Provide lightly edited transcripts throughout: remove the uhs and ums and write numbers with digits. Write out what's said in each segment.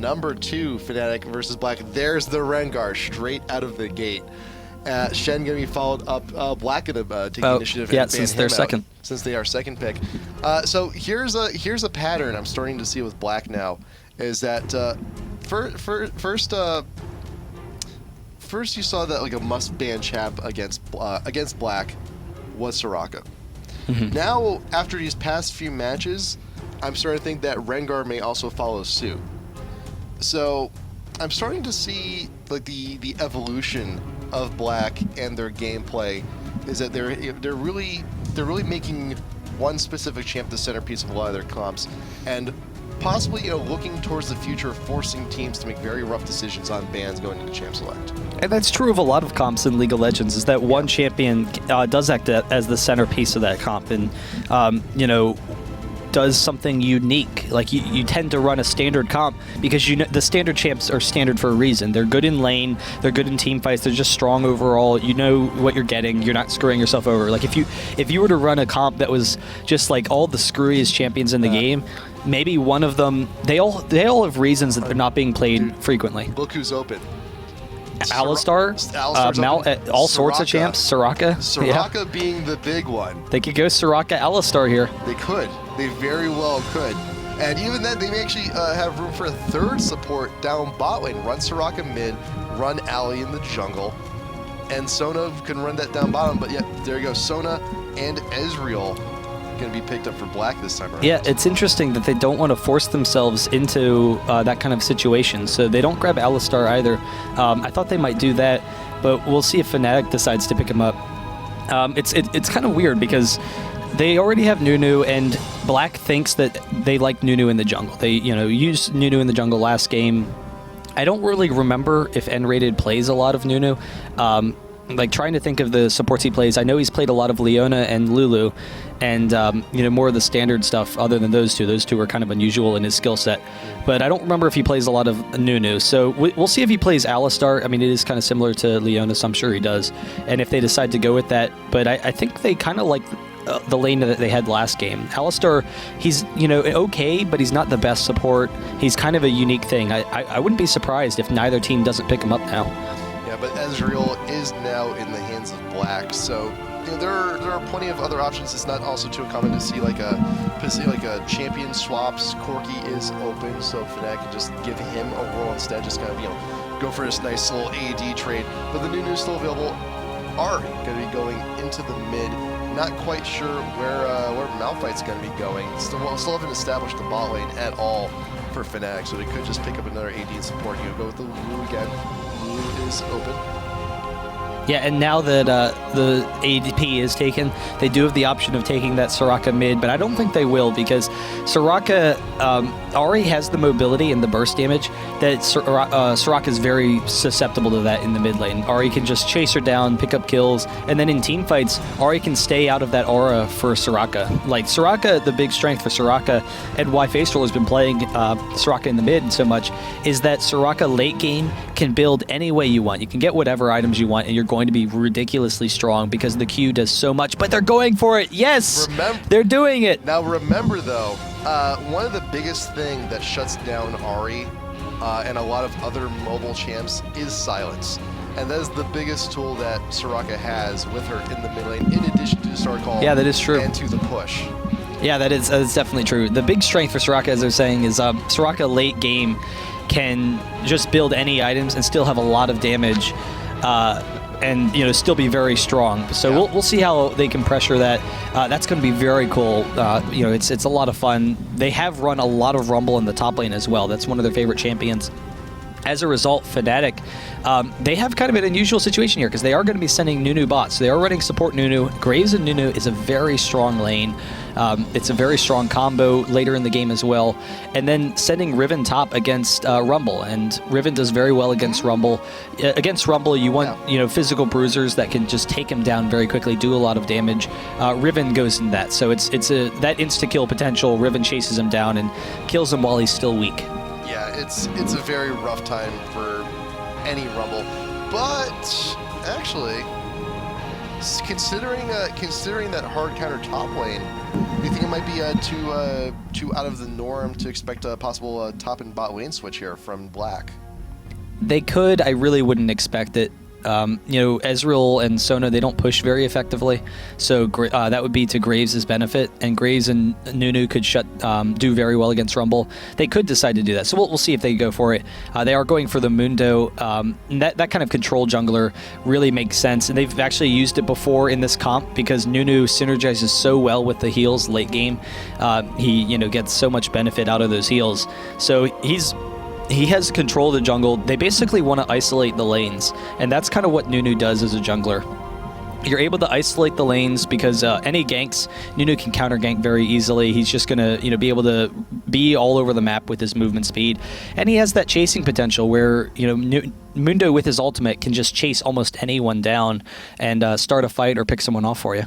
number 2 Fnatic versus Black. There's the Rengar straight out of the gate. Shen going to be followed up. Black going to take the initiative. Yeah, and ban since him they're out, second. Since they are second pick. So here's a pattern I'm starting to see with Black now. Is that first you saw that like a must-ban champ against Black was Soraka. Now, after these past few matches, I'm starting to think that Rengar may also follow suit. So I'm starting to see like the evolution of Black and their gameplay is that they're really making one specific champ the centerpiece of a lot of their comps, and possibly looking towards the future, forcing teams to make very rough decisions on bans going into champ select. And that's true of a lot of comps in League of Legends, is that one champion does act as the centerpiece of that comp, and does something unique. Like you tend to run a standard comp because the standard champs are standard for a reason. They're good in lane, they're good in team fights, they're just strong overall. You know what you're getting, you're not screwing yourself over. Like if you were to run a comp that was just like all the screwiest champions in the game, maybe one of them, they all have reasons that they're not being played frequently. Look who's open. Alistar, all sorts of champs, Soraka being the big one. They could go Soraka Alistar here. They could. They very well could. And even then, they may actually have room for a third support down bot lane. Run Soraka mid, run Ali in the jungle, and Sona can run that down bottom. But yeah, there you go. Sona and Ezreal going to be picked up for Black this time around. Yeah, it's interesting that they don't want to force themselves into that kind of situation, so they don't grab Alistar either. I thought they might do that, but we'll see if Fnatic decides to pick him up. It's kind of weird because they already have Nunu, and Black thinks that they like Nunu in the jungle. They used Nunu in the jungle last game. I don't really remember if N-rated plays a lot of Nunu. Like trying to think of the supports he plays. I know he's played a lot of Leona and Lulu, and more of the standard stuff other than those two. Those two are kind of unusual in his skill set. But I don't remember if he plays a lot of Nunu. So we'll see if he plays Alistar. I mean, it is kind of similar to Leona, so I'm sure he does. And if they decide to go with that. But I think they kind of like the lane that they had last game. Alistar, he's okay, but he's not the best support. He's kind of a unique thing. I wouldn't be surprised if neither team doesn't pick him up now. Yeah, but Ezreal is now in the hands of Black, so there are plenty of other options. It's not also too common to see like a champion swaps. Corki is open, so Fnatic can just give him a role instead. Just kind of go for this nice little AD trade. But the Nunu's still available. Ahri going to be going into the mid. Not quite sure where Malphite's going to be going. Still haven't established the bot lane at all for Fnatic, so they could just pick up another AD support. Go with the Lulu again. Lulu is open. Yeah, and now that the ADP is taken, they do have the option of taking that Soraka mid, but I don't think they will because Soraka already has the mobility and the burst damage that Soraka is very susceptible to that in the mid lane. Ahri can just chase her down, pick up kills, and then in team fights, Ahri can stay out of that aura for Soraka. Like Soraka, the big strength for Soraka, and why Faceroll has been playing Soraka in the mid so much, is that Soraka late game can build any way you want. You can get whatever items you want, and you're going to be ridiculously strong because the Q does so much, but they're going for it. Yes, they're doing it. Now remember though, one of the biggest thing that shuts down Ahri and a lot of other mobile champs is silence. And that is the biggest tool that Soraka has with her in the mid lane, in addition to the Star Call. Yeah, that is true. And to the push. Yeah, that's definitely true. The big strength for Soraka, as they're saying, is Soraka late game can just build any items and still have a lot of damage. And still be very strong. So yeah. We'll see how they can pressure that. That's going to be very cool. It's a lot of fun. They have run a lot of Rumble in the top lane as well. That's one of their favorite champions. As a result, Fnatic, they have kind of an unusual situation here because they are going to be sending Nunu bots. So they are running support Nunu. Graves and Nunu is a very strong lane. It's a very strong combo later in the game as well. And then sending Riven top against Rumble. And Riven does very well against Rumble. Against Rumble, you want physical bruisers that can just take him down very quickly, do a lot of damage. Riven goes in that. So it's that insta-kill potential. Riven chases him down and kills him while he's still weak. Yeah, it's a very rough time for any Rumble. But actually, Considering that hard counter top lane, do you think it might be too out of the norm to expect a possible top and bot lane switch here from Black? They could. I really wouldn't expect it. Ezreal and Sona, they don't push very effectively, so that would be to Graves' benefit, and Graves and Nunu could do very well against Rumble. They could decide to do that, so we'll see if they go for it. They are going for the Mundo. That kind of control jungler really makes sense, and they've actually used it before in this comp because Nunu synergizes so well with the heals late game. He gets so much benefit out of those heals, so he has control of the jungle. They basically want to isolate the lanes, and that's kind of what Nunu does as a jungler. You're able to isolate the lanes because any ganks, Nunu can counter gank very easily. He's just going to be able to be all over the map with his movement speed. And he has that chasing potential where Mundo with his ultimate can just chase almost anyone down and start a fight or pick someone off for you.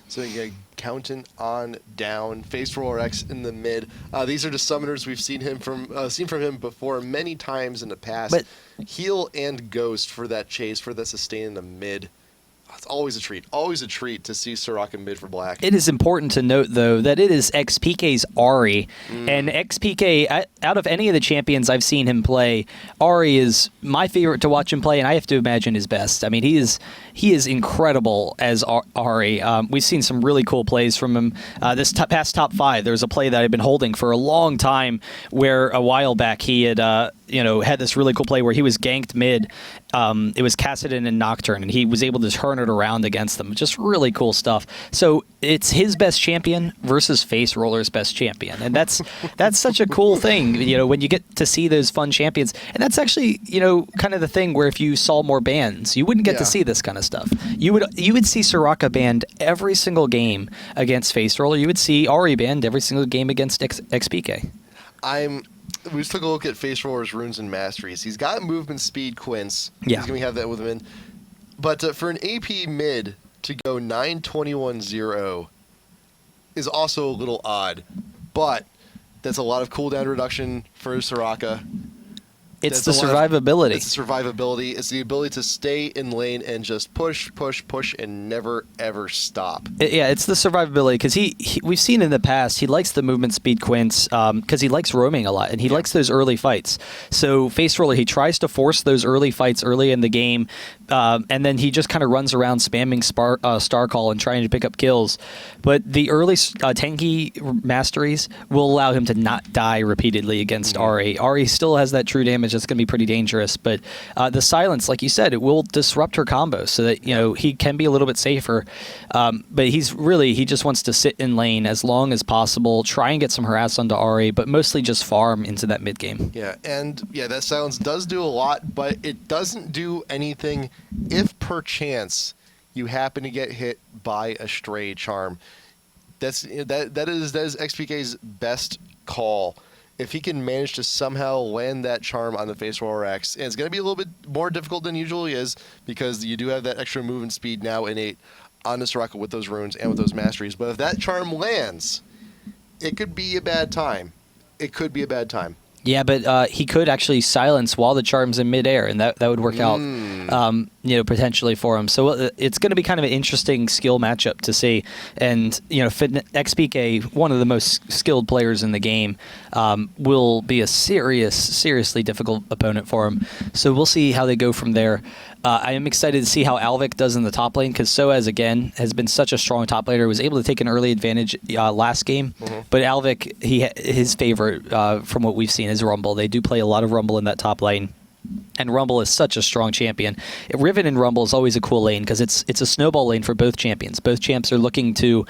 So yeah, counting on down, face roller X in the mid. These are just summoners we've seen from him before many times in the past. But heal and ghost for that chase, for that sustain in the mid. It's always a treat to see Soraka mid for Black. It is important to note, though, that it is XPK's Ahri, and XPK, out of any of the champions I've seen him play, Ahri is my favorite to watch him play, and I have to imagine his best. I mean, he is incredible as Ahri. We've seen some really cool plays from him. This past top 5, there was a play that I've been holding for a long time where a while back he had had this really cool play where he was ganked mid. It was Kassadin and Nocturne, and he was able to turn it around against them. Just really cool stuff. So it's his best champion versus Face Roller's best champion, and that's such a cool thing. When you get to see those fun champions, and that's actually kind of the thing where if you saw more bans, you wouldn't get to see this kind of stuff. You would see Soraka banned every single game against Face Roller. You would see Ahri banned every single game against XPK. We just took a look at Face Roller's runes and masteries. He's got movement speed Quince. Yeah. He's going to have that with him in. But for an AP mid to go 9-21-0 is also a little odd. But that's a lot of cooldown reduction for Soraka. It's the survivability. It's the survivability. It's the ability to stay in lane and just push, and never, ever stop. It's the survivability because we've seen in the past he likes the movement speed Quince because he likes roaming a lot and he likes those early fights. So Face Roller, he tries to force those early fights early in the game, and then he just kind of runs around spamming Star Call and trying to pick up kills. But the early tanky masteries will allow him to not die repeatedly against Ahri. Ahri still has that true damage. That's going to be pretty dangerous, but the silence, like you said, it will disrupt her combo so that he can be a little bit safer. But he just wants to sit in lane as long as possible, try and get some harass onto Ahri, but mostly just farm into that mid game. Yeah, and that silence does do a lot, but it doesn't do anything if perchance you happen to get hit by a stray charm. That is XPK's best call. If he can manage to somehow land that charm on the Face Roller X, and it's going to be a little bit more difficult than usually is because you do have that extra movement speed now innate on the Soraka with those runes and with those masteries. But if that charm lands, it could be a bad time. Yeah, but he could actually silence while the charm's in midair, and that would work out, potentially for him. So it's going to be kind of an interesting skill matchup to see. And XPK, one of the most skilled players in the game, will be a seriously difficult opponent for him. So we'll see how they go from there. I am excited to see how Alvic does in the top lane because Soaz, again, has been such a strong top laner. Was able to take an early advantage last game. But Alvic, his favorite from what we've seen is Rumble. They do play a lot of Rumble in that top lane. And Rumble is such a strong champion. Riven and Rumble is always a cool lane because it's a snowball lane for both champions. Both champs are looking to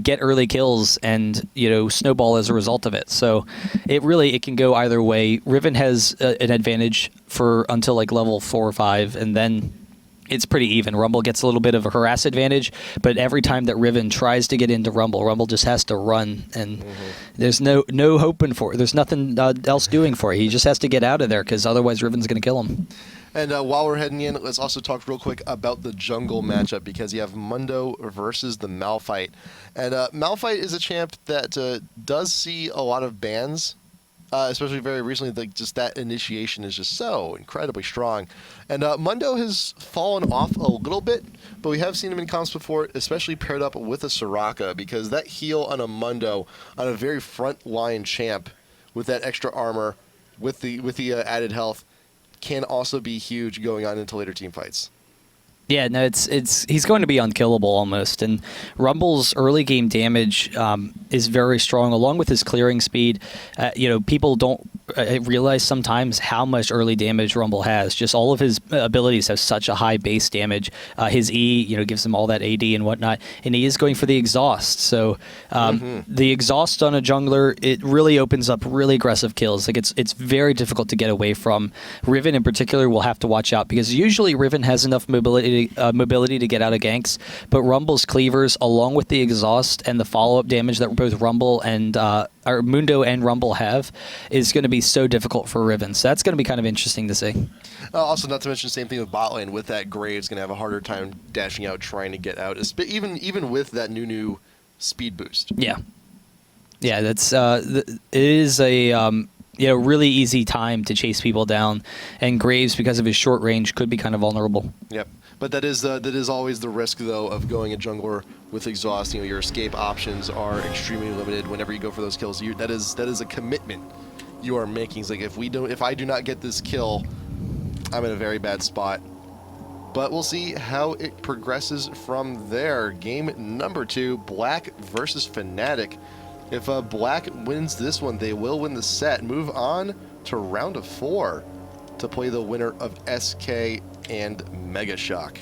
get early kills and snowball as a result of it. So it can go either way. Riven has an advantage until like level 4 or 5, and then it's pretty even. Rumble gets a little bit of a harass advantage, but every time that Riven tries to get into Rumble just has to run, and there's no hoping for it. There's nothing else doing for it. He just has to get out of there because otherwise Riven's going to kill him. And while we're heading in, let's also talk real quick about the jungle matchup because you have Mundo versus the Malphite. And Malphite is a champ that does see a lot of bans especially very recently. Like just that initiation is just so incredibly strong. And Mundo has fallen off a little bit, but we have seen him in comps before, especially paired up with a Soraka, because that heal on a Mundo on a very front line champ with that extra armor, with the added health, can also be huge going on into later team fights. Yeah, no, he's going to be unkillable almost, and Rumble's early game damage is very strong, along with his clearing speed. People don't realize sometimes how much early damage Rumble has. Just all of his abilities have such a high base damage. His E, gives him all that AD and whatnot, and he is going for the exhaust. So the exhaust on a jungler, it really opens up really aggressive kills. Like it's very difficult to get away from. Riven in particular will have to watch out, because usually Riven has enough mobility to get out of ganks, but Rumble's cleavers, along with the exhaust and the follow-up damage that both Rumble and Mundo and Rumble have, is going to be so difficult for Riven. So that's going to be kind of interesting to see. Also, not to mention the same thing with bot lane. With that, Graves going to have a harder time dashing out, trying to get out, even with that new speed boost. Yeah, that's it is a really easy time to chase people down, and Graves, because of his short range, could be kind of vulnerable. Yep. But that is always the risk, though, of going a jungler with exhaust. Your escape options are extremely limited whenever you go for those kills. That is a commitment you are making. It's like, if I do not get this kill, I'm in a very bad spot. But we'll see how it progresses from there. Game number 2, Black versus Fnatic. If Black wins this one, they will win the set. Move on to round of 4 to play the winner of SK and Mega Shock.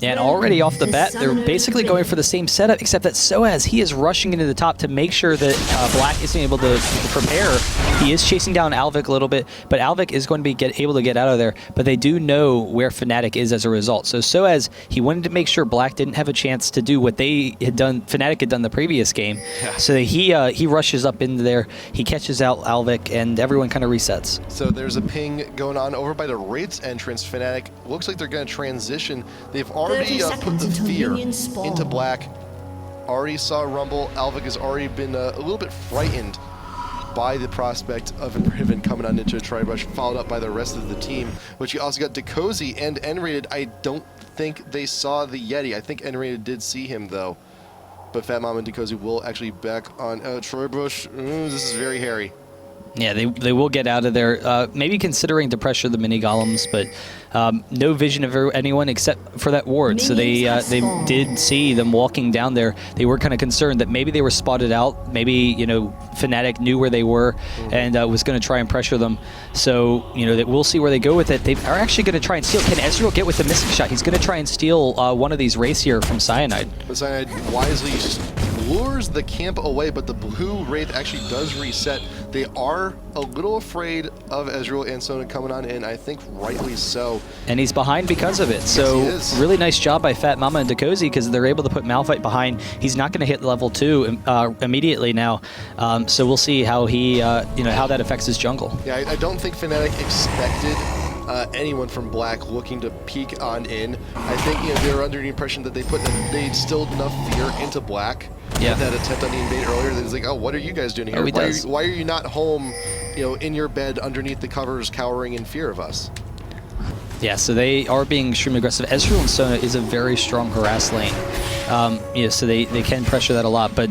Yeah, and already off the bat, they're basically going for the same setup, except that Soaz, he is rushing into the top to make sure that Black isn't able to prepare. He is chasing down Alvic a little bit, but Alvic is going to be able to get out of there, but they do know where Fnatic is as a result. So Soaz, he wanted to make sure Black didn't have a chance to do what they had done, Fnatic had done the previous game. Yeah. So he rushes up into there, he catches out Alvic, and everyone kind of resets. So there's a ping going on over by the Raid's entrance. Fnatic looks like they're going to transition. They've already put the fear into Black. Already saw Rumble. Alvic has already been a little bit frightened by the prospect of Riven coming on into a tri-brush, followed up by the rest of the team. But you also got Decozy and N-Rated. I don't think they saw the Yeti. I think N-Rated did see him, though. But Fat Mom and Decozy will actually back on tri-brush. This is very hairy. Yeah, they will get out of there, maybe considering to pressure the mini golems, but no vision of anyone except for that ward. So they did see them walking down there. They were kind of concerned that maybe they were spotted out. Maybe Fnatic knew where they were and was going to try and pressure them. So that we'll see where they go with it. They are actually going to try and steal. Can Ezreal get with the missing shot? He's going to try and steal one of these Wraiths here from Cyanide. But Cyanide wisely lures the camp away, but the blue Wraith actually does reset. They are a little afraid of Ezreal and Sona coming on in, I think rightly so. And he's behind because of it. So yes, really nice job by Fat Mama and Decozy, because they're able to put Malphite behind. He's not going to hit level 2 immediately now. So we'll see how he, how that affects his jungle. Yeah, I don't think Fnatic expected anyone from Black looking to peek on in. I think they were under the impression that they instilled enough fear into Black. Yeah. That attempt on the invade earlier, that was like, oh, what are you guys doing here? Why are you not home, in your bed underneath the covers, cowering in fear of us? Yeah, so they are being extremely aggressive. Ezreal and Sona is a very strong harass lane. So they can pressure that a lot. But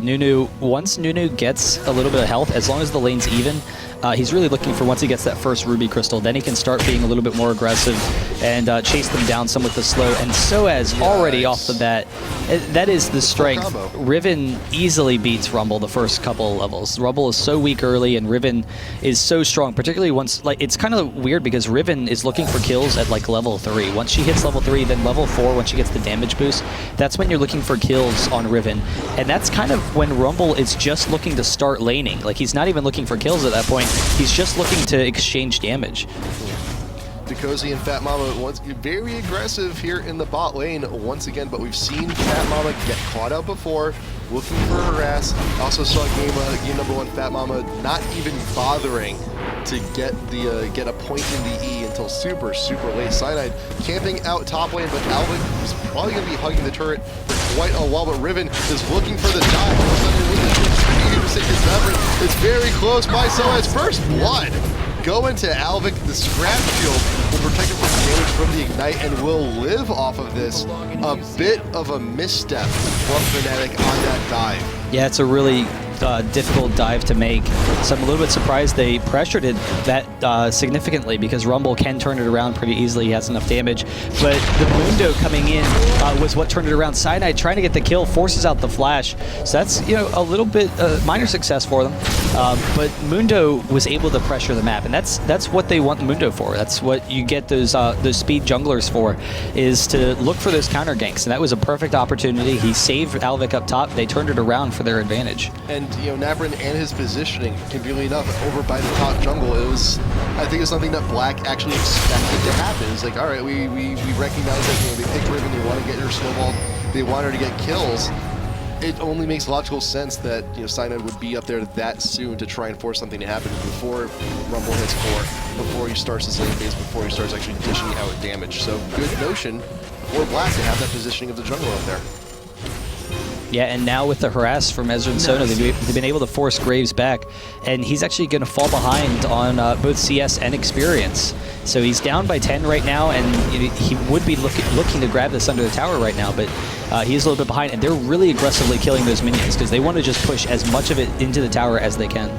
once Nunu gets a little bit of health, as long as the lane's even, he's really looking for, once he gets that first Ruby Crystal, then he can start being a little bit more aggressive and chase them down some with the slow. And Soaz already off the bat, that is the strength. Riven easily beats Rumble the first couple levels. Rumble is so weak early, and Riven is so strong, particularly once, it's kind of weird because Riven is looking for kills at level 3. Once she hits level 3, then level 4, when she gets the damage boost, that's when you're looking for kills on Riven. And that's kind of when Rumble is just looking to start laning. He's not even looking for kills at that point. He's just looking to exchange damage. Decozy and Fat Mama once very aggressive here in the bot lane once again, but we've seen Fat Mama get caught out before, looking for harass. Also saw game number 1, Fat Mama not even bothering to get a point in the E until super late. Cyanide camping out top lane, but Alvic is probably going to be hugging the turret for quite a while, but Riven is looking for the dive. All of a sudden, it's very close by Soaz. First blood going to Alvic. The scrap shield will protect him from damage from the Ignite and will live off of this. A bit of a misstep from Fnatic on that dive. Yeah, it's a really difficult dive to make. So I'm a little bit surprised they pressured it that significantly, because Rumble can turn it around pretty easily. He has enough damage. But the Mundo coming in was what turned it around. Cyanide trying to get the kill, forces out the flash. So that's, you know, a little bit minor success for them. But Mundo was able to pressure the map, and that's what they want Mundo for. That's what you get those speed junglers for, is to look for those counter ganks. And that was a perfect opportunity. He saved Alvic up top. They turned it around for their advantage. And you know, Navrin and his positioning, conveniently enough, over by the top jungle, it was, I think, it's something that Black actually expected to happen. It's like, all right, we recognize that, you know, they picked Riven, they want to get her snowballed, they want her to get kills. It only makes logical sense that, you know, Cyanide would be up there that soon to try and force something to happen before Rumble hits core, before he starts his lane phase, before he starts actually dishing out damage. So good notion for Black to have that positioning of the jungle up there. Yeah, and now with the harass from Ezra and Sona, they've been able to force Graves back, and he's actually going to fall behind on both CS and experience. So he's down by 10 right now, and he would be looking to grab this under the tower right now, but he's a little bit behind, and they're really aggressively killing those minions because they want to just push as much of it into the tower as they can.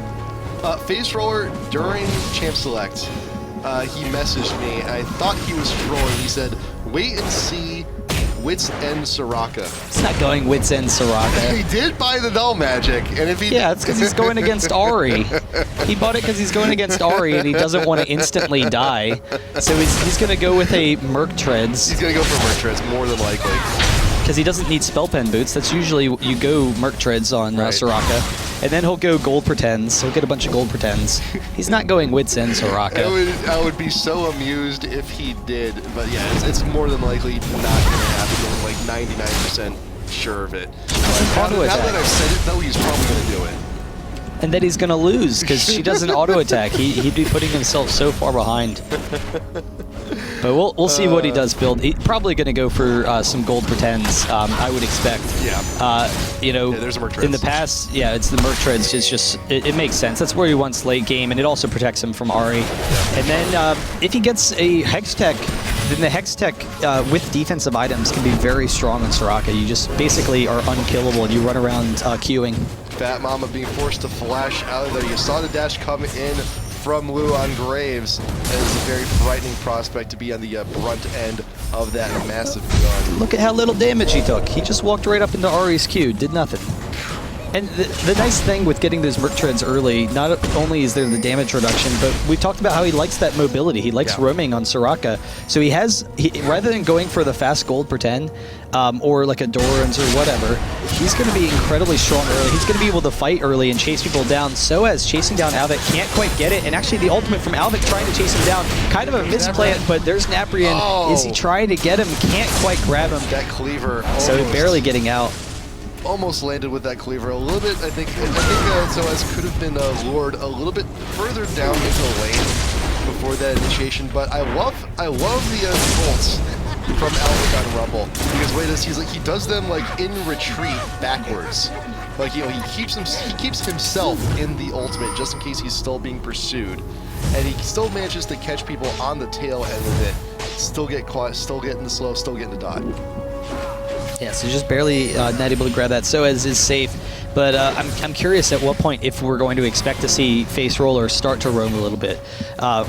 Face Roller, during Champ Select, he messaged me, and I thought he was trolling. He said, wait and see Wits End Soraka. It's not going Wits End Soraka. He did buy the Null Magic, and if he... Yeah, it's because he's going against Ahri. He bought it because he's going against Ahri, and he doesn't want to instantly die. So he's going to go with a Merc Treads. He's going to go for Merc Treads, more than likely. Because he doesn't need Spell Pen Boots. That's usually, you go Merc Treads on Soraka. And then he'll go Gold Pretends. He'll get a bunch of Gold Pretends. He's not going Wits End Soraka. I would be so amused if he did, but yeah, it's more than likely not going to happen. I'm like 99% sure of it. Now that I've said it, though, he's probably going to do it. And then he's going to lose, because she doesn't auto-attack. He'd be putting himself so far behind. But we'll see what he does build. He's probably going to go for some Gold Pretends, I would expect. Yeah. You know, there's a Merc Treads. In the past, yeah, it's the Merc Treads. It's just, it makes sense. That's where he wants late game, and it also protects him from Ahri. Yeah. And then if he gets a Hex Tech, then the Hex Tech with defensive items can be very strong on Soraka. You just basically are unkillable, and you run around queuing. Fat Mama being forced to flash out of there. You saw the dash come in from Lou on Graves. It is a very frightening prospect to be on the brunt end of that massive gun. Look at how little damage he took. He just walked right up into Ahri's Q, did nothing. And the nice thing with getting those Merc Treads early, not only is there the damage reduction, but we talked about how he likes that mobility. He likes roaming on Soraka. So rather than going for the fast Gold Pretend, or like a Doran's or whatever, he's going to be incredibly strong early. He's going to be able to fight early and chase people down. So as chasing down Alvic, can't quite get it. And actually the ultimate from Alvic trying to chase him down, kind of a misplant, but there's Naprian. Oh. Is he trying to get him? Can't quite grab him. That cleaver. So barely getting out. Almost landed with that cleaver a little bit. I think Soaz could have been lured a little bit further down into the lane before that initiation. But I love the bolts from Alvic on Rumble, because wait, he does them like in retreat backwards. Like, you know, he keeps himself in the ultimate just in case he's still being pursued, and he still manages to catch people on the tail end of it. Still get caught, still getting the slow, still getting the dot. Yeah, so just barely not able to grab that. Soaz is safe, but I'm curious at what point if we're going to expect to see Face Roller start to roam a little bit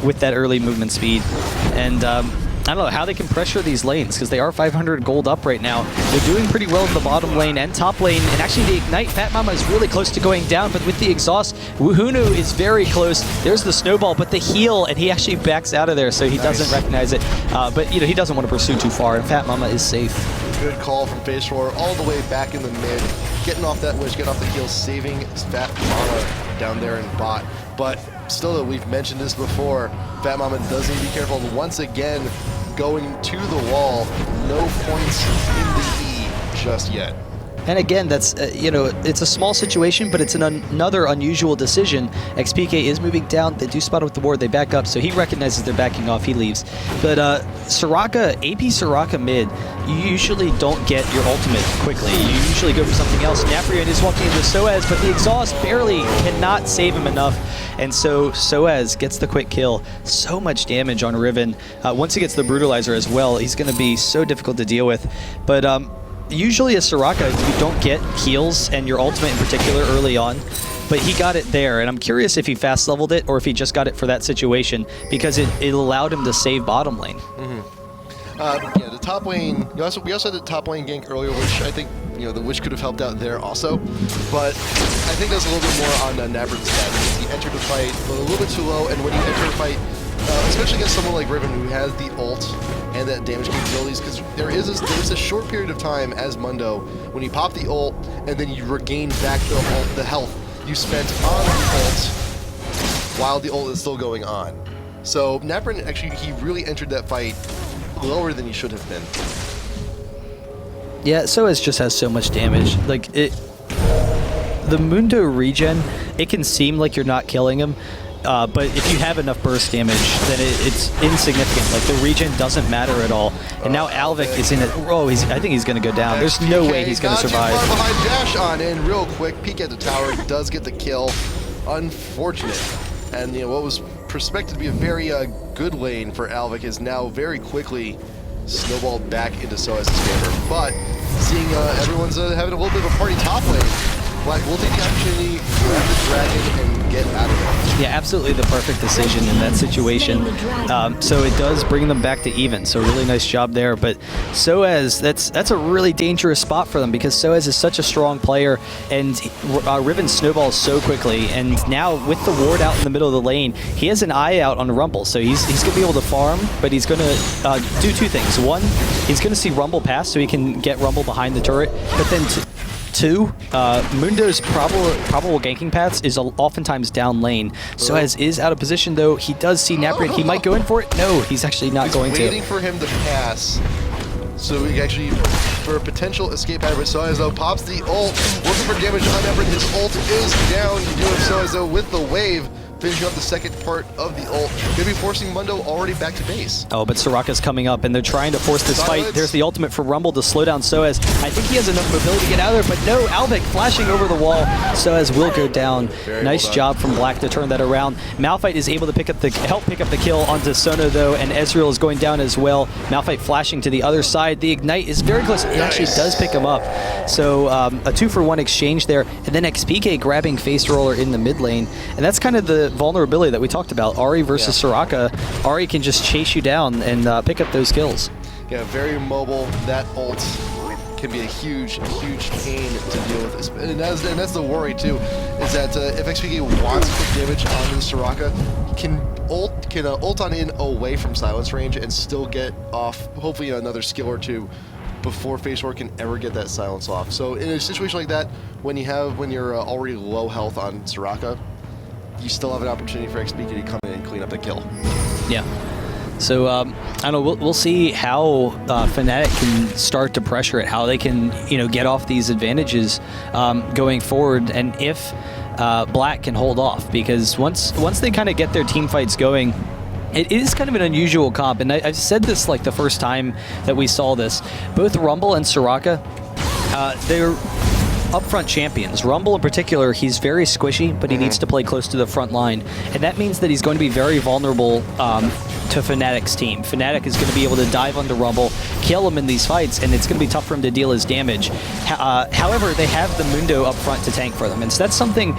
with that early movement speed. And I don't know how they can pressure these lanes, because they are 500 gold up right now. They're doing pretty well in the bottom lane and top lane, and actually the Ignite, Fat Mama is really close to going down, but with the exhaust, Wuhunu is very close. There's the snowball, but the heal, and he actually backs out of there, so he doesn't recognize it. But you know, he doesn't want to pursue too far, and Fat Mama is safe. Good call from Face Roller all the way back in the mid, getting off that wedge, getting off the heal, saving Fat Mama down there in bot. But still, we've mentioned this before, Fat Mama does need to be careful. Once again, going to the wall, no points in the E just yet. And again, that's, you know, it's a small situation, but it's another unusual decision. XPK is moving down. They do spot him with the ward. They back up. So he recognizes they're backing off. He leaves. But Soraka, AP Soraka mid, you usually don't get your ultimate quickly. You usually go for something else. Naprian is walking into Soaz, but the exhaust barely cannot save him enough. And so Soaz gets the quick kill. So much damage on Riven. Once he gets the Brutalizer as well, he's going to be so difficult to deal with. But usually as Soraka, you don't get heals and your ultimate in particular early on, but he got it there, and I'm curious if he fast leveled it or if he just got it for that situation, because it allowed him to save bottom lane. Yeah, the top lane, we also had the top lane gank earlier, which I think, you know, the Witch could have helped out there also, but I think that's a little bit more on Navrin's side, because he entered the fight a little bit too low, and when you enter a fight, especially against someone like Riven who has the ult and that damage capabilities, because there is a short period of time as Mundo when you pop the ult and then you regain back the health you spent on the ult while the ult is still going on. So Naprin actually, he really entered that fight lower than he should have been. Yeah, Soaz just has so much damage. Like, the Mundo regen, it can seem like you're not killing him, but if you have enough burst damage, then it's insignificant. Like, the regen doesn't matter at all. And now Alvic is in it. Oh, I think he's going to go down. There's no way he's going to survive. Not too far behind, dash on in real quick. Peek at the tower, does get the kill. Unfortunate. And, you know, what was prospected to be a very good lane for Alvic is now very quickly snowballed back into Soaz's favor. But seeing everyone's having a little bit of a party top lane, Black will take the opportunity, grab the dragon, and get out of there. Yeah, absolutely the perfect decision in that situation. So it does bring them back to even. So really nice job there. But Soaz, that's a really dangerous spot for them, because Soaz is such a strong player, and Riven snowballs so quickly. And now with the ward out in the middle of the lane, he has an eye out on Rumble. So he's going to be able to farm, but he's going to do two things. One, he's going to see Rumble pass, so he can get Rumble behind the turret. But then two, Mundo's probable ganking paths is oftentimes down lane. Soaz is out of position, though. He does see Naprian. He might go in for it. No, he's actually not going to. He's waiting for him to pass, so we actually, for a potential escape out of it. Soaz, though, pops the ult, looking for damage on Naprian. His ult is down. You do have Soaz, though, with the wave, finishing up the second part of the ult. Gonna be forcing Mundo already back to base. Oh, but Soraka's coming up, and they're trying to force this fight. There's the ultimate for Rumble to slow down Soaz. I think he has enough mobility to get out of there, but no, Alvic flashing over the wall. Soaz will go down. Nice job from Black to turn that around. Malphite is able to help pick up the kill onto Sono, though, and Ezreal is going down as well. Malphite flashing to the other side. The Ignite is very close. It actually does pick him up. So a 2-for-1 exchange there, and then XPK grabbing Face Roller in the mid lane. And that's kind of the vulnerability that we talked about. Ahri versus Soraka. Ahri can just chase you down and pick up those kills. Yeah, very mobile. That ult can be a huge pain to deal with. And that's the worry too, is that if XPK wants to put damage on Soraka, can ult on in away from silence range and still get off, hopefully another skill or two before Facewar can ever get that silence off. So in a situation like that, when you're already low health on Soraka, you still have an opportunity for XPK to come in and clean up the kill. Yeah. So, I don't know, we'll see how Fnatic can start to pressure it, how they can, you know, get off these advantages going forward, and if Black can hold off, because once they kind of get their team fights going, it is kind of an unusual comp, and I've said this like the first time that we saw this. Both Rumble and Soraka, they're upfront champions. Rumble in particular, he's very squishy, but he needs to play close to the front line, and that means that he's going to be very vulnerable to Fnatic's team. Fnatic is going to be able to dive onto Rumble, kill him in these fights, and it's going to be tough for him to deal his damage. However, they have the Mundo up front to tank for them, and so that's something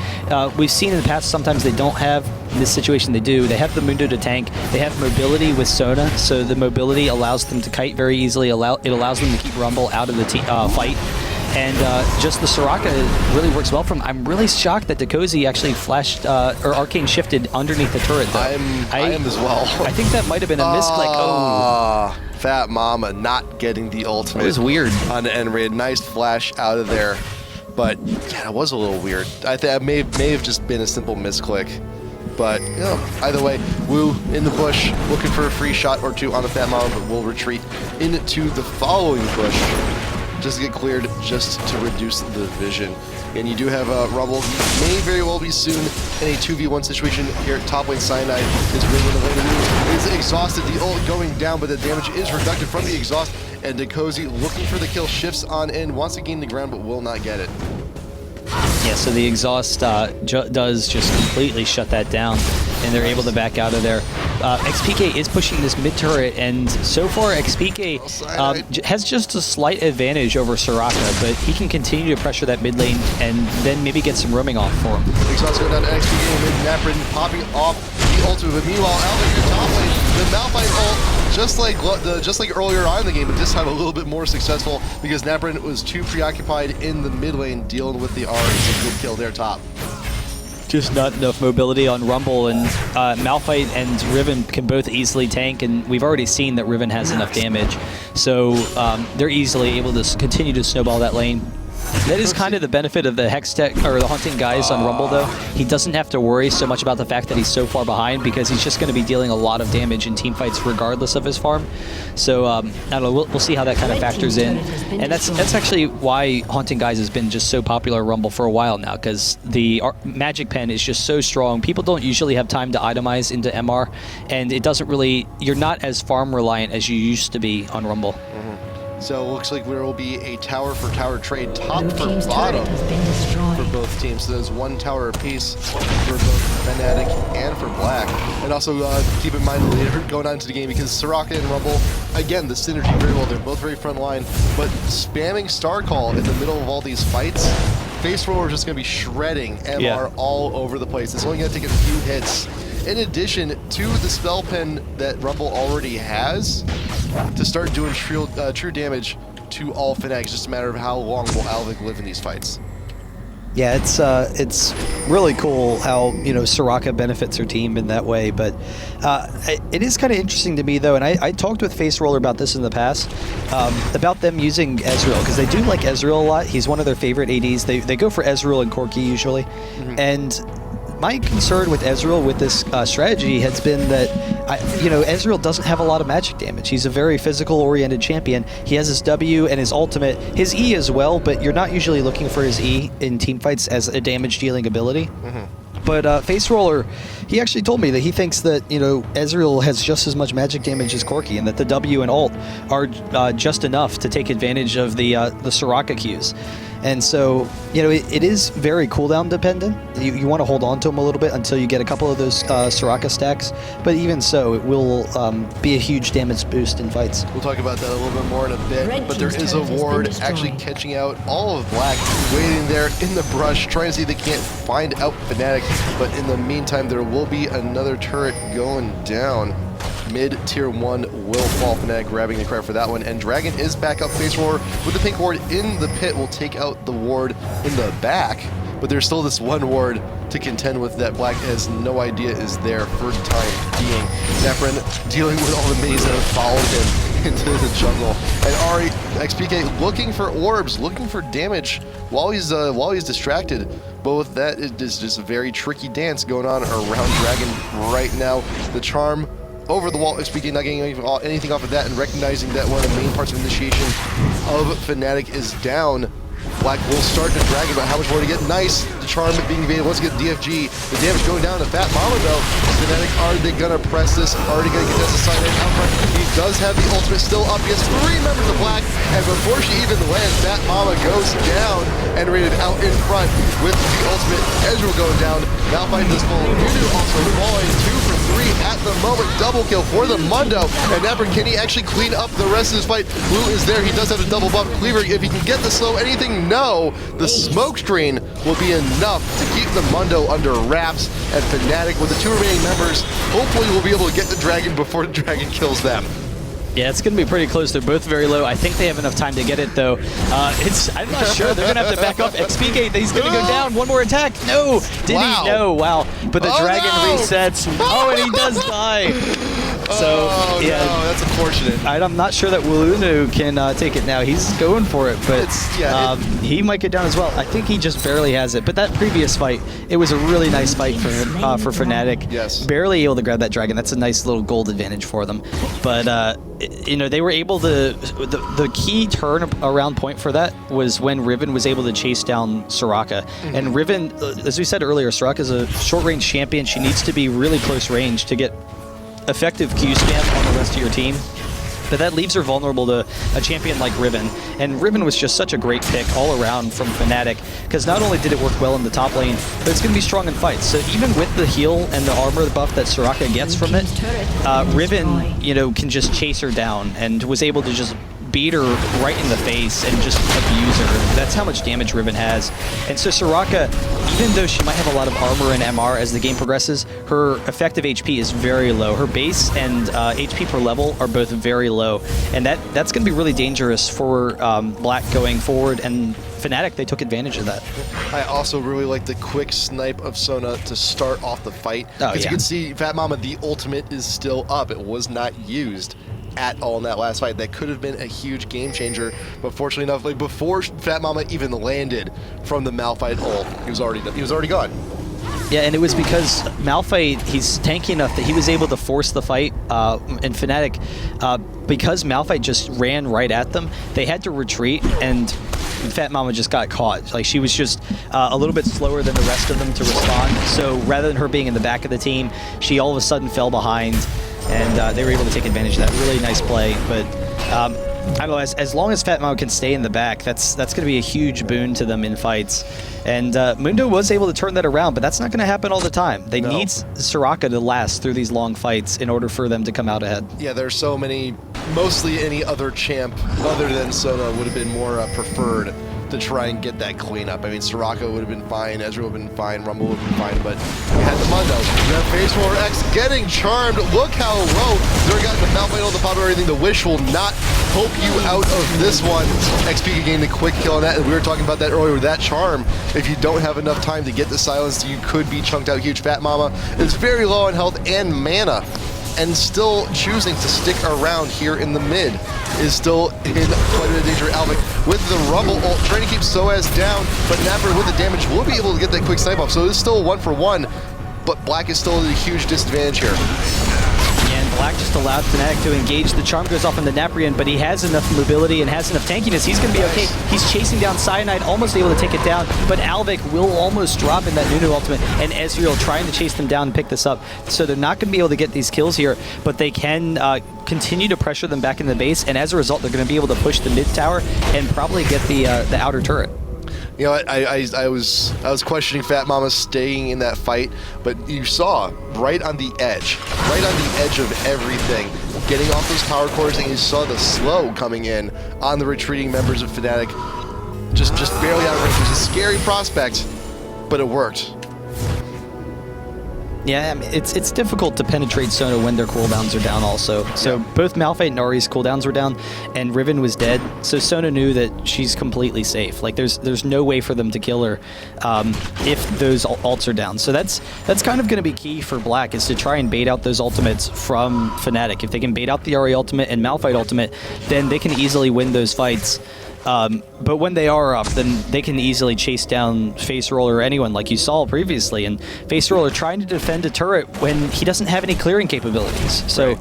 we've seen in the past. Sometimes they don't have. In this situation, they do. They have the Mundo to tank. They have mobility with Sona, so the mobility allows them to kite very easily. It allows them to keep Rumble out of the fight. And just the Soraka really works well for him. I'm really shocked that Dakozi actually flashed, or Arcane shifted underneath the turret, though. I am as well. I think that might have been a misclick. Oh. Fat Mama not getting the ultimate. It was weird. On the end raid. Nice flash out of there. But, yeah, it was a little weird. I think it may have just been a simple misclick. But, you know, either way, Wu in the bush, looking for a free shot or two on the Fat Mama, but will retreat into the following bush. just to get cleared, just to reduce the vision. And you do have Rumble. He may very well be soon in a 2v1 situation here at top lane. Cyanide is really in the lane. Is exhausted, the ult going down, but the damage is reducted from the exhaust. And Dekozy looking for the kill, shifts on in, wants to gain the ground, but will not get it. Yeah, so the exhaust does just completely shut that down, and they're able to back out of there. XPK is pushing this mid turret, and so far XPK has just a slight advantage over Soraka, but he can continue to pressure that mid lane and then maybe get some roaming off for him. Exhaust going down to XPK, mid Naprin popping off the ultimate, but meanwhile, Alvin in top lane, the Malphite ult, just like earlier on in the game, but this time a little bit more successful because Naprin was too preoccupied in the mid lane dealing with the R's. A good kill there top. Just not enough mobility on Rumble, and Malphite and Riven can both easily tank, and we've already seen that Riven has enough damage, so they're easily able to continue to snowball that lane. That is kind of the benefit of the Hextech or the Haunting Guys on Rumble, though. He doesn't have to worry so much about the fact that he's so far behind because he's just going to be dealing a lot of damage in team fights regardless of his farm. So I don't know. We'll see how that kind of factors in, and that's actually why Haunting Guys has been just so popular in Rumble for a while now, because the Magic Pen is just so strong. People don't usually have time to itemize into MR, and it doesn't really. You're not as farm reliant as you used to be on Rumble. So it looks like there will be a tower for tower trade, top for bottom for both teams. So there's one tower apiece for both Fnatic and for Black. And also keep in mind later going on to the game, because Soraka and Rumble, again, the synergy very well. They're both very front line, but spamming Star Call in the middle of all these fights, Face Roller is just going to be shredding MR all over the place. It's only going to take a few hits. In addition to the spell pen that Rumble already has, to start doing true damage to all Fnatic. It's just a matter of how long will Alvik live in these fights. Yeah, it's really cool how, you know, Soraka benefits her team in that way, but it is kind of interesting to me, though, and I talked with Face Roller about this in the past, about them using Ezreal, because they do like Ezreal a lot. He's one of their favorite ADs. They go for Ezreal and Corki usually, and my concern with Ezreal with this strategy has been that, Ezreal doesn't have a lot of magic damage. He's a very physical-oriented champion. He has his W and his ultimate, his E as well, but you're not usually looking for his E in teamfights as a damage-dealing ability. But Face Roller, he actually told me that he thinks that, Ezreal has just as much magic damage as Corki, and that the W and ult are just enough to take advantage of the Soraka Qs. And so, it is very cooldown dependent. You want to hold on to them a little bit until you get a couple of those Soraka stacks. But even so, it will be a huge damage boost in fights. We'll talk about that a little bit more in a bit. But there is a ward actually catching out all of Black, waiting there in the brush, trying to see if they can't find out Fnatic. But in the meantime, there will be another turret going down. Mid tier 1 will fall. Fnatic grabbing the credit for that one, and Dragon is back up. Face Roller with the pink ward in the pit will take out the ward in the back, but there's still this one ward to contend with that Black has no idea is there for the time being. Naprin dealing with all the maze that have followed him into the jungle, and Ari XPK looking for orbs, looking for damage while he's distracted. But with that, it is just a very tricky dance going on around Dragon right now. The charm over the wall, XPK not getting anything off of that, and recognizing that one of the main parts of initiation of Fnatic is down. Black will start to drag it, but how much more to get? Nice. The charm being invaded. Once again, DFG. The damage going down to Fat Mama, though. Fnatic, are they going to press this? Are they going to get this aside out front? He does have the ultimate still up against 3 members of Black, and before she even lands, Fat Mama goes down and raided out in front with the ultimate. Ezreal going down. Malphite does fall. Voodoo also falling 2 for 3 at the moment. Double kill for the Mundo. And Napper, can he actually clean up the rest of his fight? Blue is there. He does have a double buff. Cleaver, if he can get the slow anything, no. The smoke screen will be enough to keep the Mundo under wraps. And Fnatic, with the 2 remaining members, hopefully will be able to get the Dragon before the Dragon kills them. Yeah, it's going to be pretty close. They're both very low. I think they have enough time to get it, though. I'm not sure. They're going to have to back up. XPK, he's going to go down. One more attack. No. Did he? No. Wow. But the Dragon resets. Oh, and he does die. So, oh, yeah, no, that's unfortunate. I'm not sure that Wulunu can take it now. He's going for it, but he might get down as well. I think he just barely has it. But that previous fight, it was a really nice fight for him, for Fnatic. Yes. Barely able to grab that dragon. That's a nice little gold advantage for them. But, you know, they were able to... The key turn around point for that was when Riven was able to chase down Soraka. And Riven, as we said earlier, Soraka is a short-range champion. She needs to be really close range to get effective Q spam on the rest of your team. But that leaves her vulnerable to a champion like Riven. And Riven was just such a great pick all around from Fnatic, because not only did it work well in the top lane, but it's going to be strong in fights. So even with the heal and the armor buff that Soraka gets from it, Riven, you know, can just chase her down and was able to just beat her right in the face and just abuse her. That's how much damage Riven has. And so Soraka, even though she might have a lot of armor and MR as the game progresses, her effective HP is very low. Her base and HP per level are both very low. And that's going to be really dangerous for Black going forward. And Fnatic, they took advantage of that. I also really like the quick snipe of Sona to start off the fight. Because you can see Fat Mama, the ultimate is still up. It was not used at all in that last fight. That could have been a huge game changer, but fortunately enough, like before Fat Mama even landed from the Malphite ult, he was already gone. Yeah, and it was because Malphite, he's tanky enough that he was able to force the fight, and Fnatic, because Malphite just ran right at them, they had to retreat, and Fat Mama just got caught. Like, she was just a little bit slower than the rest of them to respond, so rather than her being in the back of the team, she all of a sudden fell behind, and they were able to take advantage of that. Really nice play, but I don't know, as long as Fat Mama can stay in the back, that's going to be a huge boon to them in fights. And Mundo was able to turn that around, but that's not going to happen all the time. They need Soraka to last through these long fights in order for them to come out ahead. Yeah, there's so many, mostly any other champ other than Sona would have been more preferred to try and get that cleanup. I mean, Soraka would have been fine, Ezreal would have been fine, Rumble would have been fine, but we had the Mundo. We have Phase 4X getting charmed. Look how low. They're got the Malphite on the pop and everything. The Wish will not poke you out of this one. XP gained a quick kill on that, and we were talking about that earlier with that charm. If you don't have enough time to get the silence, you could be chunked out huge. Fat Mama is very low on health and mana, and still choosing to stick around here in the mid is still in quite a bit of danger. Alvic with the Rumble ult, trying to keep Soaz down, but Napper with the damage will be able to get that quick snipe off. So it's still 1-for-1, but Black is still at a huge disadvantage here. Black just allowed Fnatic to engage. The charm goes off on the Naprian, but he has enough mobility and has enough tankiness. He's going to be okay. He's chasing down Cyanide, almost able to take it down, but Alvic will almost drop in that Nunu ultimate, and Ezreal trying to chase them down and pick this up. So they're not going to be able to get these kills here, but they can continue to pressure them back in the base, and as a result, they're going to be able to push the mid tower and probably get the outer turret. You know, I was questioning Fat Mama staying in that fight, but you saw right on the edge of everything, getting off those power cores, and you saw the slow coming in on the retreating members of Fnatic, just barely out of range. It was a scary prospect, but it worked. Yeah, I mean, it's difficult to penetrate Sona when their cooldowns are down also. So both Malphite and Nari's cooldowns were down, and Riven was dead, so Sona knew that she's completely safe. Like, there's no way for them to kill her if those ults are down. So that's kind of going to be key for Black, is to try and bait out those ultimates from Fnatic. If they can bait out the Ahri ultimate and Malphite ultimate, then they can easily win those fights. But when they are up, then they can easily chase down Face Roller or anyone, like you saw previously. And Face Roller trying to defend a turret when he doesn't have any clearing capabilities. So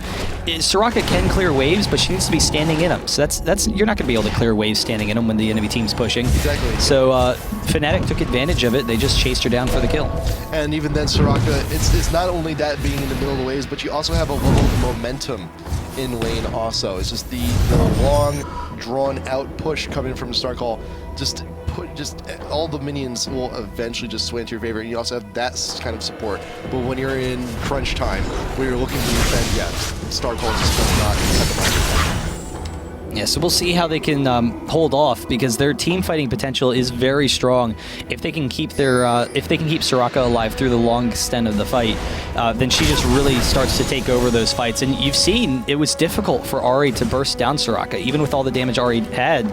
Soraka can clear waves, but she needs to be standing in them. So that's you're not going to be able to clear waves standing in them when the enemy team's pushing. Exactly. So Fnatic took advantage of it. They just chased her down for the kill. And even then, Soraka, it's not only that being in the middle of the waves, but you also have a level of momentum in lane also. It's just the long, drawn-out push coming from Starcall. Just all the minions will eventually just sway into your favor, and you also have that kind of support. But when you're in crunch time, when you're looking to defend, Starcall just does not have the Yeah, so we'll see how they can hold off, because their team fighting potential is very strong. If they can keep their Soraka alive through the long extent of the fight, then she just really starts to take over those fights. And you've seen it was difficult for Ahri to burst down Soraka, even with all the damage Ahri had.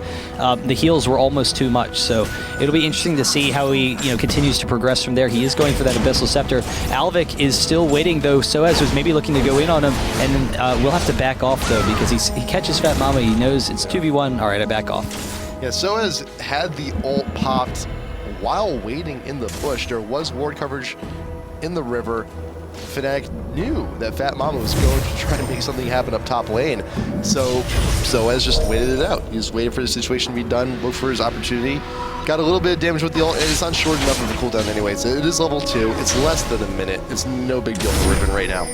The heals were almost too much. So it'll be interesting to see how he continues to progress from there. He is going for that Abyssal Scepter. Alvic is still waiting though. Soaz was maybe looking to go in on him, and we'll have to back off though, because he catches Fat Mama. He knows it's 2v1. All right, I back off. Yeah, Soaz had the ult popped while waiting in the bush. There was ward coverage in the river. Fnatic knew that Fat Mama was going to try to make something happen up top lane. So Soaz just waited it out. He just waited for the situation to be done, looked for his opportunity. Got a little bit of damage with the ult, and it's on short enough of a cooldown anyway. So it is level 2. It's less than a minute. It's no big deal for Riven right now.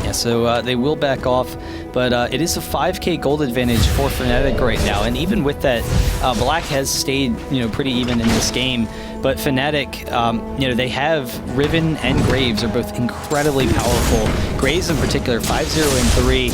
Yeah, so they will back off, but it is a 5k gold advantage for Fnatic right now, and even with that, Black has stayed pretty even in this game. But Fnatic, they have Riven and Graves are both incredibly powerful. Graves in particular, 5-0 and 3.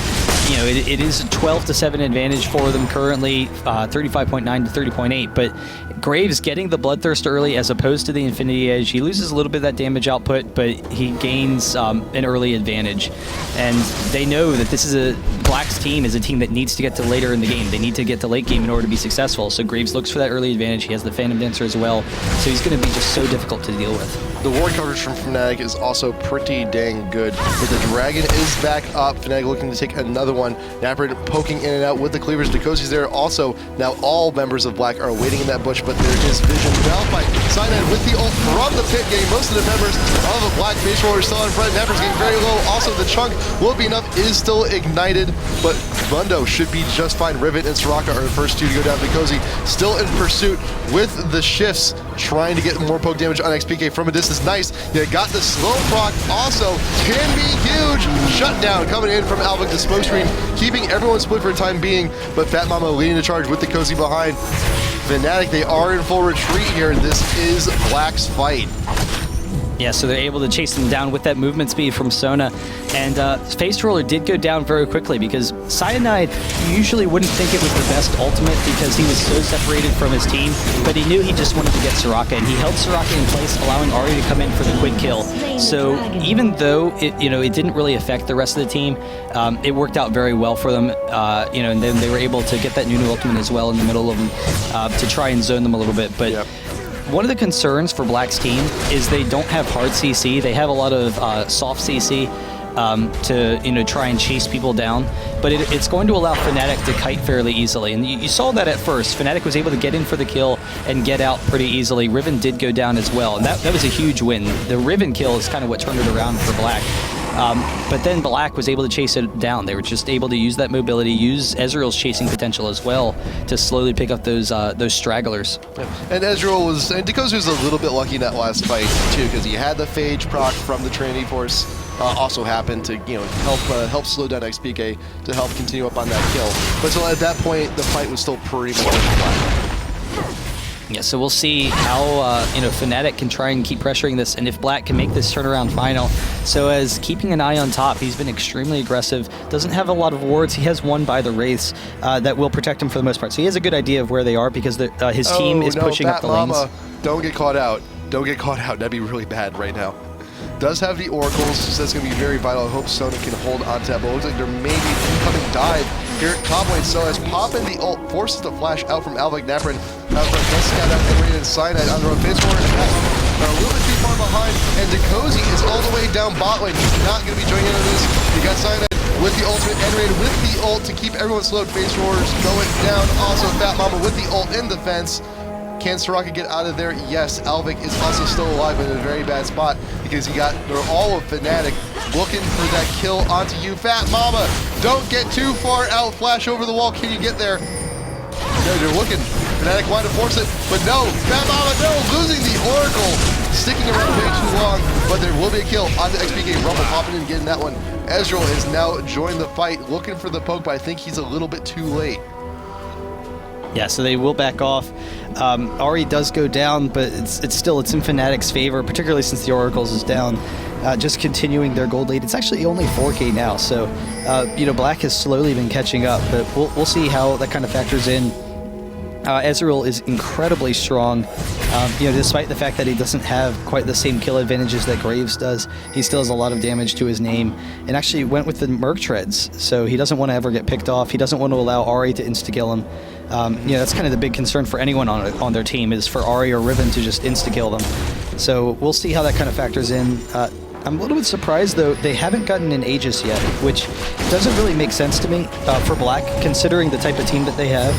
It is a 12-7 advantage for them currently, 35.9 to 30.8. But Graves getting the Bloodthirst early as opposed to the Infinity Edge. He loses a little bit of that damage output, but he gains an early advantage. And they know that this is Black's team is a team that needs to get to later in the game. They need to get to late game in order to be successful. So Graves looks for that early advantage. He has the Phantom Dancer as well. So he's going to be just so difficult to deal with. The ward coverage from Fnatic is also pretty dang good. But the Dragon is back up. Fnatic looking to take another one. Naprid poking in and out with the cleavers. Dekosi's there also. Now all members of Black are waiting in that bush, but there is vision now by Cyanide with the ult from the pit, getting most of the members of a Black base roller still in front. Naprid's getting very low. Also the chunk will be enough, is still ignited, but Mundo should be just fine. Rivet and Soraka are the first two to go down. Dekosi still in pursuit with the shifts, trying to get more poke damage on XPK from a distance. Nice. They got the slow proc, also can be huge. Shutdown coming in from Alvic, the smoke screen, keeping everyone split for the time being, but Fat Mama leading the charge with the Dekosi behind. Fnatic, they are in full retreat here. This is Black's fight. Yeah, so they're able to chase them down with that movement speed from Sona. And Face Roller did go down very quickly, because Cyanide, you usually wouldn't think it was the best ultimate because he was so separated from his team, but he knew he just wanted to get Soraka, and he held Soraka in place, allowing Ahri to come in for the quick kill. So even though it didn't really affect the rest of the team, it worked out very well for them, and then they were able to get that Nunu ultimate as well in the middle of them to try and zone them a little bit. But yep. One of the concerns for Black's team is they don't have hard CC. They have a lot of soft CC to try and chase people down, but it's going to allow Fnatic to kite fairly easily. And you saw that at first. Fnatic was able to get in for the kill and get out pretty easily. Riven did go down as well, and that was a huge win. The Riven kill is kind of what turned it around for Black. But then Black was able to chase it down. They were just able to use that mobility, use Ezreal's chasing potential as well to slowly pick up those stragglers. Yeah. And Ezreal and Dekosu was a little bit lucky in that last fight too, because he had the Phage proc from the Trinity Force. Also happened to help slow down XPK to help continue up on that kill. But so at that point, the fight was still pretty much Black. Yeah, so we'll see how Fnatic can try and keep pressuring this, and if Black can make this turnaround final. So as keeping an eye on top, he's been extremely aggressive. Doesn't have a lot of wards. He has one by the Wraiths that will protect him for the most part. So he has a good idea of where they are, because his team is pushing up the lanes. Don't get caught out. Don't get caught out. That'd be really bad right now. Does have the oracles, so that's going to be very vital. I hope Sona can hold on to that, but it looks like there may be an incoming dive here at top lane. So as popping the ult forces the flash out from Alvic. Naprin does scout out Henry and Cyanide on the road. Face forward, they're a little bit too far behind, and Dekosi is all the way down bot lane. He's not going to be joining into this. You got Cyanide with the ultimate, Henry with the ult to keep everyone slowed. Face forwards going down. Also Fat Mama with the ult in defense. Can Soraka get out of there? Yes. Alvic is also still alive, but in a very bad spot, because they're all of Fnatic looking for that kill onto you. Fat Mama, don't get too far out. Flash over the wall. Can you get there? No, they're looking. Fnatic wanted to force it, but no. Fat Mama, no. Losing the Oracle. Sticking around way too long, but there will be a kill onto XPK. Rumble popping in, getting that one. Ezreal has now joined the fight, looking for the poke, but I think he's a little bit too late. Yeah, so they will back off. Ahri does go down, but it's in Fnatic's favor, particularly since the Oracles is down. Just continuing their gold lead. It's actually only 4K now, so Black has slowly been catching up, but we'll see how that kind of factors in. Ezreal is incredibly strong. Despite the fact that he doesn't have quite the same kill advantages that Graves does, he still has a lot of damage to his name, and actually went with the Merc Treads, so he doesn't want to ever get picked off. He doesn't want to allow Ahri to insta-kill him. That's kind of the big concern for anyone on their team, is for Ahri or Riven to just insta-kill them. So we'll see how that kind of factors in. I'm a little bit surprised, though, they haven't gotten an Aegis yet, which doesn't really make sense to me for Black, considering the type of team that they have.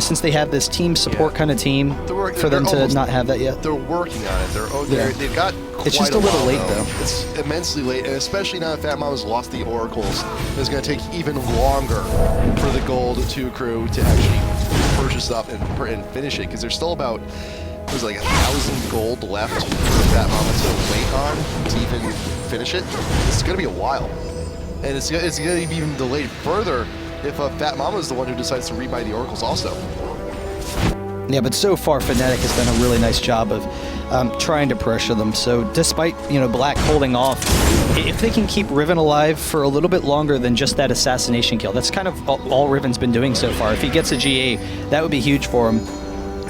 Since they have this team support kind of team, for them to not have that yet. They're working on it. They've got quite It's just a little late, though. It's immensely late, and especially now that Fat Mama's lost the Oracles, it's going to take even longer for the gold to accrue to actually purchase up and finish it, because there's still about, there's like 1,000 gold left for Fat Mama to wait on to even finish it. It's going to be a while, and it's going to be even delayed further if Fat Mama is the one who decides to rebuy the Oracles also. Yeah, but so far Fnatic has done a really nice job of trying to pressure them. So despite Black holding off, if they can keep Riven alive for a little bit longer than just that assassination kill, that's kind of all Riven's been doing so far. If he gets a GA, that would be huge for him.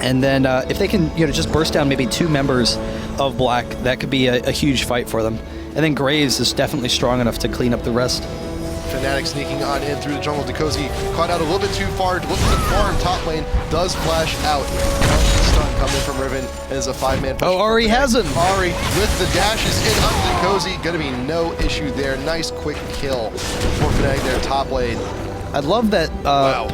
And then if they can just burst down maybe 2 members of Black, that could be a huge fight for them. And then Graves is definitely strong enough to clean up the rest. Fnatic sneaking on in through the jungle. Dekozy caught out a little bit too far. Looking at the farm top lane. Does flash out. Stun coming from Riven as a 5-man push. Oh, Ahri has him. Ahri with the dashes in onto Dekozy. Going to be no issue there. Nice quick kill for Fnatic there top lane. I love that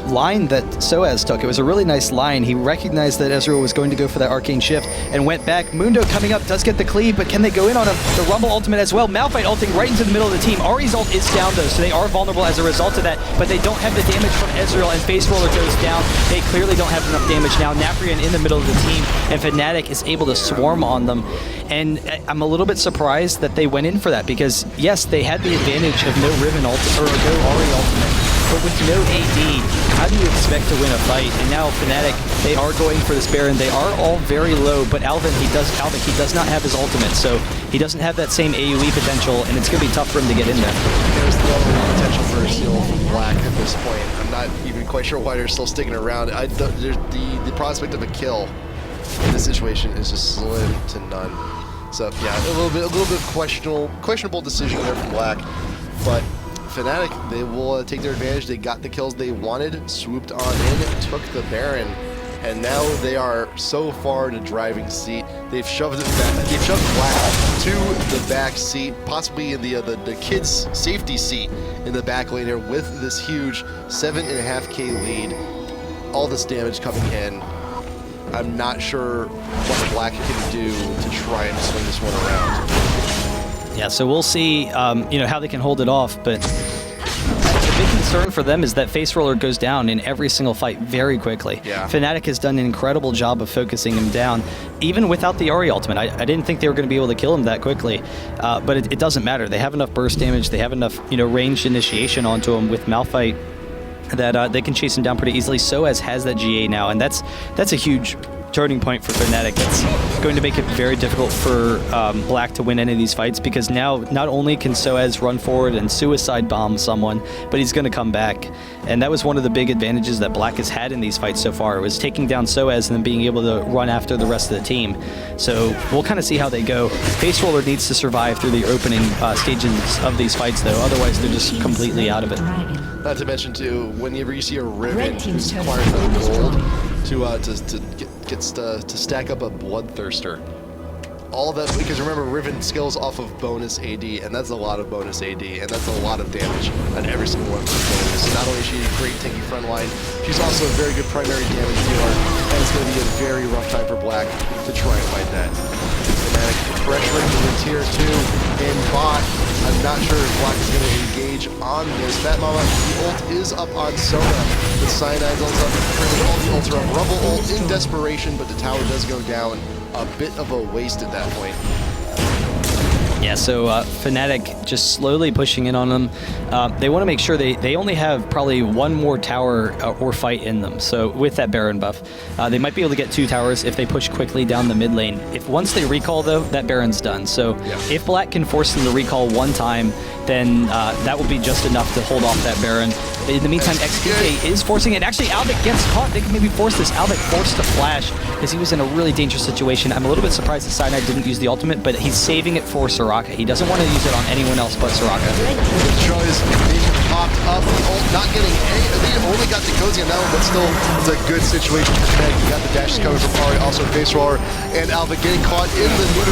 line that Soaz took. It was a really nice line. He recognized that Ezreal was going to go for that Arcane Shift and went back. Mundo coming up, does get the cleave, but can they go in on him? The Rumble ultimate as well. Malphite ulting right into the middle of the team. Ahri's ult is down though, so they are vulnerable as a result of that, but they don't have the damage from Ezreal, and Face Roller goes down. They clearly don't have enough damage now. Naprian in the middle of the team, and Fnatic is able to swarm on them. And I'm a little bit surprised that they went in for that, because yes, they had the advantage of no Riven ult, or no Ahri ultimate. But with no AD, how do you expect to win a fight? And now Fnatic, they are going for this Baron. They are all very low, but Alvin, he does not have his ultimate, so he doesn't have that same AoE potential, and it's going to be tough for him to get in there. There's the level of potential for a steal from Black at this point. I'm not even quite sure why they're still sticking around. The prospect of a kill in this situation is just slim to none. So yeah, a little bit questionable decision there from Black, but Fnatic, they will take their advantage. They got the kills they wanted, swooped on in, took the Baron, and now they are so far in the driving seat. They've shoved it back. They've shoved Black to the back seat, possibly in the kids' safety seat in the back lane here with this huge 7.5K lead. All this damage coming in. I'm not sure what Black can do to try and swing this one around. Yeah, so we'll see, how they can hold it off, but the big concern for them is that Face Roller goes down in every single fight very quickly. Yeah. Fnatic has done an incredible job of focusing him down, even without the Ahri ultimate. I didn't think they were going to be able to kill him that quickly, but it doesn't matter. They have enough burst damage, they have enough, ranged initiation onto him with Malphite that they can chase him down pretty easily. Soaz has that GA now, and that's a huge turning point for Fnatic. That's going to make it very difficult for Black to win any of these fights, because now not only can Soaz run forward and suicide bomb someone, but he's going to come back. And that was one of the big advantages that Black has had in these fights so far. It was taking down Soaz and then being able to run after the rest of the team. So we'll kind of see how they go. Face Roller needs to survive through the opening stages of these fights, though. Otherwise, they're just completely out of it. Not to mention, too, whenever you see a Riven who's acquired enough gold to stack up a Bloodthirster. All of that, because remember, Riven scales off of bonus AD, and that's a lot of bonus AD, and that's a lot of damage on every single one of those players. So not only is she a great tanky front line, she's also a very good primary damage dealer, and it's going to be a very rough time for Black to try and fight that. Fnatic pressuring the tier 2 in bot. I'm not sure if Black is going to engage on this. Fat Mama, the ult is up on Sona. The Cyanide's ult up. All the ults are up. Rumble ult in desperation, but the tower does go down. A bit of a waste at that point. Yeah, so Fnatic just slowly pushing in on them. They want to make sure they only have probably one more tower or fight in them. So with that Baron buff, they might be able to get 2 towers if they push quickly down the mid lane. If once they recall though, that Baron's done. So if Black can force them to recall one time, then that will be just enough to hold off that Baron. In the meantime, XPK is forcing it. Actually, Albert gets caught. They can maybe force this. Albert forced to flash because he was in a really dangerous situation. I'm a little bit surprised that Cyanide didn't use the ultimate, but he's saving it for Soraka. He doesn't want to use it on anyone else but Soraka. Choice being popped up, the ult not getting they only got the cozy on that one, but still it's a good situation for Fnatic. You got the dash cover from Ari, also face roller, and Alva getting caught in the middle